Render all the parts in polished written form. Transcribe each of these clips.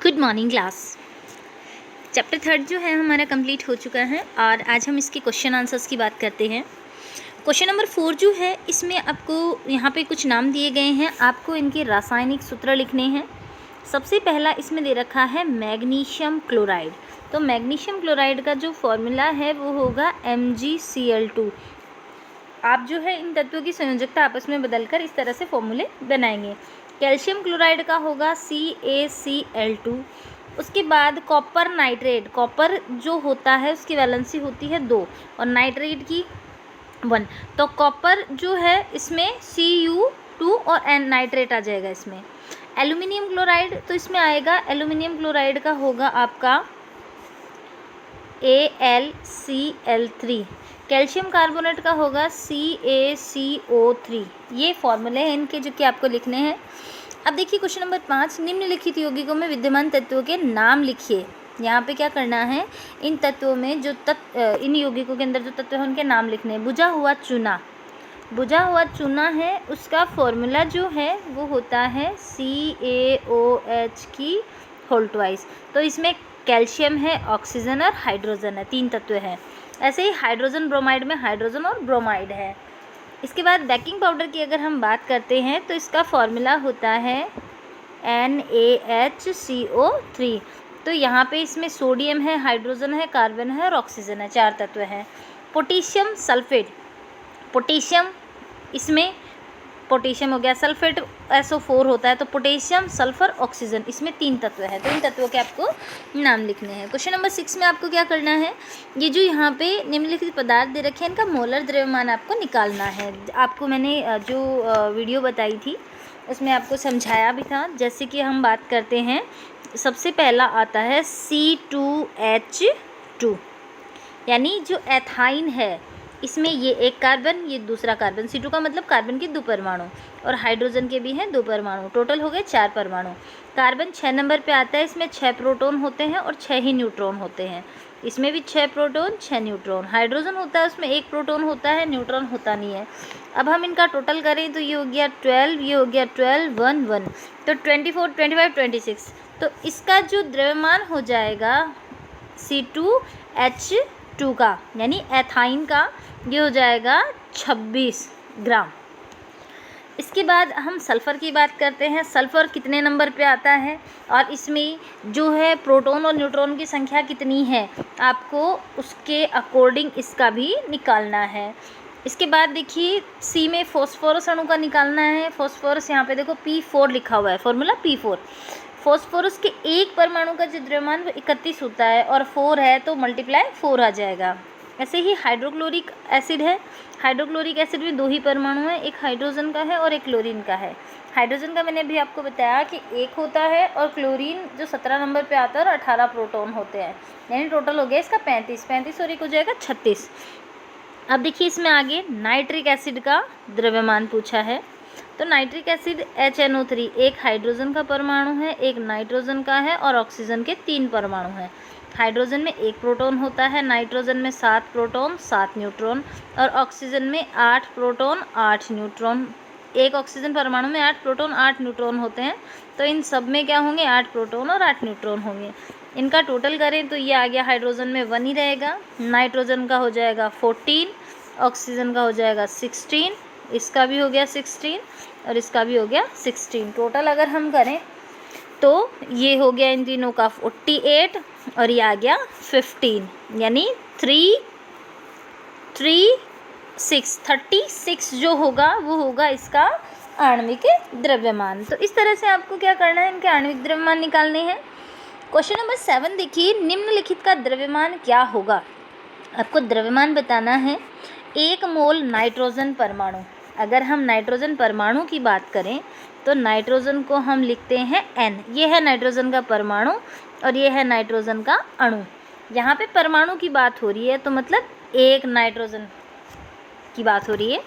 Good morning class. Chapter 3 जो है हमारा कंप्लीट हो चुका है और आज हम इसके क्वेश्चन आंसर्स की बात करते हैं। क्वेश्चन नंबर 4 जो है इसमें आपको यहाँ पे कुछ नाम दिए गए हैं, आपको इनके रासायनिक सूत्र लिखने हैं। सबसे पहला इसमें दे रखा है मैग्नीशियम क्लोराइड। तो मैग्नीशियम क्लोराइड का जो फॉर्मूला है वो होगा MgCl2। आप जो है इन तत्वों की संयोजकता आपस में बदलकर इस तरह से फॉर्मूले बनाएंगे। कैल्शियम क्लोराइड का होगा CaCl2। उसके बाद कॉपर नाइट्रेट, कॉपर जो होता है उसकी वैलेंसी होती है 2 और नाइट्रेट की 1। तो कॉपर जो है इसमें Cu2 और N नाइट्रेट आ जाएगा इसमें। एल्यूमिनियम क्लोराइड तो इसमें आएगा, एल्यूमिनियम क्लोराइड का होगा आपका AlCl3। कैल्शियम कार्बोनेट का होगा CaCO3। ये फॉर्मूले हैं इनके जो कि आपको लिखने हैं। अब देखिए क्वेश्चन नंबर 5, निम्नलिखित यौगिकों में विद्यमान तत्वों के नाम लिखिए। यहाँ पे क्या करना है, इन तत्वों में जो इन यौगिकों के अंदर जो तत्व हैं उनके नाम लिखने हैं। बुझा हुआ चूना, बुझा हुआ चूना है उसका फॉर्मूला जो है वो होता है CaOH की होल ट्वाइस। तो इसमें कैल्शियम है, ऑक्सीजन और हाइड्रोजन है, 3 तत्व हैं। ऐसे ही हाइड्रोजन ब्रोमाइड में हाइड्रोजन और ब्रोमाइड है। इसके बाद बेकिंग पाउडर की अगर हम बात करते हैं तो इसका फॉर्मूला होता है NaHCO3। तो यहाँ पे इसमें सोडियम है, हाइड्रोजन है, कार्बन है और ऑक्सीजन है, 4 तत्व हैं। पोटेशियम सल्फेट, पोटेशियम इसमें पोटेशियम हो गया, सल्फेट SO4 होता है। तो पोटेशियम, सल्फर, ऑक्सीजन, इसमें 3 तत्व है। तो इन तत्वों के आपको नाम लिखने हैं। क्वेश्चन नंबर 6 में आपको क्या करना है, ये जो यहाँ पे निम्नलिखित पदार्थ दे रखे हैं इनका मोलर द्रव्यमान आपको निकालना है। आपको मैंने जो वीडियो बताई थी उसमें आपको समझाया भी था। जैसे कि हम बात करते हैं, सबसे पहला आता है C2H2, यानी जो एथाइन है इसमें ये एक कार्बन, ये दूसरा कार्बन। C2 का मतलब कार्बन के 2 परमाणु और हाइड्रोजन के भी हैं 2 परमाणु, टोटल हो गए 4 परमाणु। कार्बन 6 नंबर पे आता है, इसमें 6 प्रोटॉन होते हैं और 6 ही न्यूट्रॉन होते हैं। इसमें भी 6 प्रोटॉन 6 न्यूट्रॉन। हाइड्रोजन होता है उसमें 1 प्रोटॉन होता है, न्यूट्रॉन होता नहीं है। अब हम इनका टोटल करें तो ये हो गया 12, ये हो गया 12, 1, 1, तो 24, 25, 26। तो इसका जो द्रव्यमान हो जाएगा C2H2 का, यानी एथाइन का, ये हो जाएगा 26 ग्राम। इसके बाद हम सल्फ़र की बात करते हैं। सल्फ़र कितने नंबर पे आता है और इसमें जो है प्रोटॉन और न्यूट्रॉन की संख्या कितनी है, आपको उसके अकॉर्डिंग इसका भी निकालना है। इसके बाद देखिए सी में फॉस्फोरस अणु का निकालना है। फॉस्फोरस यहाँ पे देखो P4 लिखा हुआ है, फॉर्मूला P4। फॉस्फोरस के एक परमाणु का जो द्रव्यमान वो 31 होता है और 4 है तो मल्टीप्लाई 4 आ जाएगा। ऐसे ही हाइड्रोक्लोरिक एसिड है। हाइड्रोक्लोरिक एसिड में 2 ही परमाणु हैं, एक हाइड्रोजन का है और एक क्लोरीन का है। हाइड्रोजन का मैंने अभी आपको बताया कि 1 होता है और क्लोरीन जो 17 नंबर पे आता है और 18 प्रोटॉन होते हैं, यानी टोटल हो गया इसका 35 और एक हो जाएगा 36। अब देखिए इसमें आगे नाइट्रिक एसिड का द्रव्यमान पूछा है। तो नाइट्रिक एसिड HNO3, एक हाइड्रोजन का परमाणु है, एक नाइट्रोजन का है और ऑक्सीजन के 3 परमाणु हैं। हाइड्रोजन में 1 प्रोटॉन होता है, नाइट्रोजन में 7 प्रोटॉन 7 न्यूट्रॉन और ऑक्सीजन में 8 प्रोटॉन 8 न्यूट्रॉन। एक ऑक्सीजन परमाणु में 8 प्रोटॉन 8 न्यूट्रॉन होते हैं, तो इन सब में क्या होंगे, 8 प्रोटॉन और 8 न्यूट्रॉन होंगे। इनका टोटल करें तो ये आ गया, हाइड्रोजन में 1 ही रहेगा, नाइट्रोजन का हो जाएगा 14, ऑक्सीजन का हो जाएगा 16, इसका भी हो गया 16 और इसका भी हो गया 16। टोटल अगर हम करें तो ये हो गया इन तीनों का 48 और ये आ गया 15, यानी 36 जो होगा वो होगा इसका आणविक द्रव्यमान। तो इस तरह से आपको क्या करना है, इनके आणविक द्रव्यमान निकालने हैं। क्वेश्चन नंबर 7 देखिए, निम्नलिखित का द्रव्यमान क्या होगा। आपको द्रव्यमान बताना है। 1 मोल नाइट्रोजन परमाणु, अगर हम नाइट्रोजन परमाणु की बात करें तो नाइट्रोजन को हम लिखते हैं N। ये है नाइट्रोजन का परमाणु और ये है नाइट्रोजन का अणु। यहाँ पे परमाणु की बात हो रही है तो मतलब 1 नाइट्रोजन की बात हो रही है।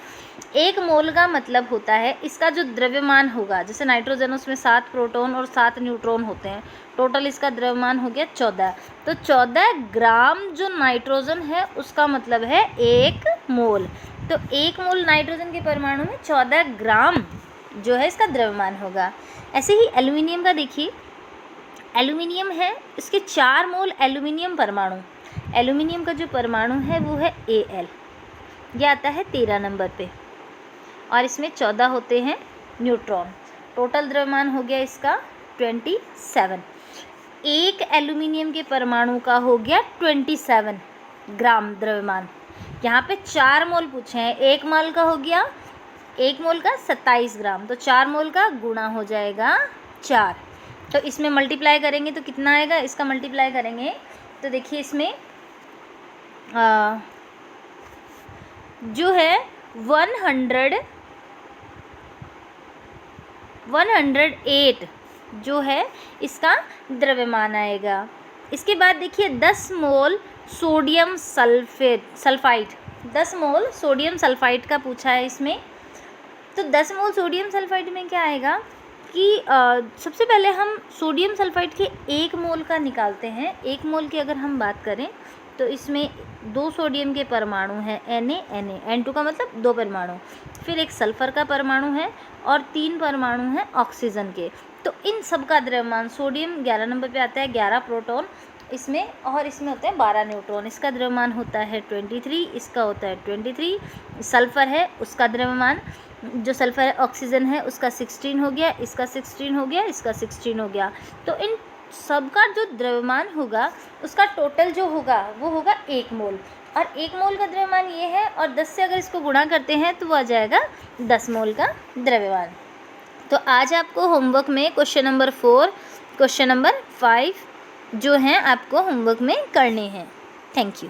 1 मोल का मतलब होता है इसका जो द्रव्यमान होगा, जैसे नाइट्रोजन उसमें 7 प्रोटॉन और 7 न्यूट्रॉन होते हैं, टोटल इसका द्रव्यमान हो गया 14। तो 14 ग्राम जो नाइट्रोजन है उसका मतलब है 1 मोल। तो 1 मोल नाइट्रोजन के परमाणु में 14 ग्राम जो है इसका द्रव्यमान होगा। ऐसे ही एल्युमिनियम का देखिए, एल्यूमिनियम है, इसके 4 मोल एल्यूमिनियम परमाणु, एल्यूमिनियम का जो परमाणु है वो है Al, यह आता है 13 नंबर पे, और इसमें 14 होते हैं न्यूट्रॉन। टोटल द्रव्यमान हो गया इसका 27। एक एल्यूमिनियम के परमाणु का हो गया 27 ग्राम द्रव्यमान। यहाँ पे 4 मोल पूछे हैं, 1 मोल का हो गया, 1 मोल का 27 ग्राम, तो 4 मोल का गुणा हो जाएगा 4। तो इसमें मल्टीप्लाई करेंगे तो कितना आएगा, इसका मल्टीप्लाई करेंगे तो देखिए इसमें जो है 108 जो है इसका द्रव्यमान आएगा। इसके बाद देखिए 10 मोल सोडियम सल्फाइड, 10 मोल सोडियम सल्फाइड का पूछा है इसमें। तो 10 मोल सोडियम सल्फाइड में क्या आएगा कि सबसे पहले हम सोडियम सल्फाइड के 1 मोल का निकालते हैं। 1 मोल की अगर हम बात करें तो इसमें 2 सोडियम के परमाणु हैं, Na, N2 का मतलब 2 परमाणु, फिर एक सल्फ़र का परमाणु है और 3 परमाणु हैं ऑक्सीजन के। तो इन सब का द्रव्यमान, सोडियम 11 नंबर पे आता है, 11 प्रोटॉन इसमें, और इसमें होते हैं 12 न्यूट्रॉन। इसका द्रव्यमान होता है 23, इसका होता है 23। सल्फ़र है उसका द्रव्यमान, जो सल्फ़र है ऑक्सीजन है उसका 16 हो गया, इसका 16 हो गया, इसका 16 हो गया। तो इन सबका जो द्रव्यमान होगा उसका टोटल जो होगा वो होगा 1 मोल, और 1 मोल का द्रव्यमान ये है, और 10 से अगर इसको गुणा करते हैं तो वो आ जाएगा 10 मोल का द्रव्यमान। तो आज आपको होमवर्क में क्वेश्चन नंबर 4, क्वेश्चन नंबर 5 जो हैं आपको होमवर्क में करने हैं। Thank you.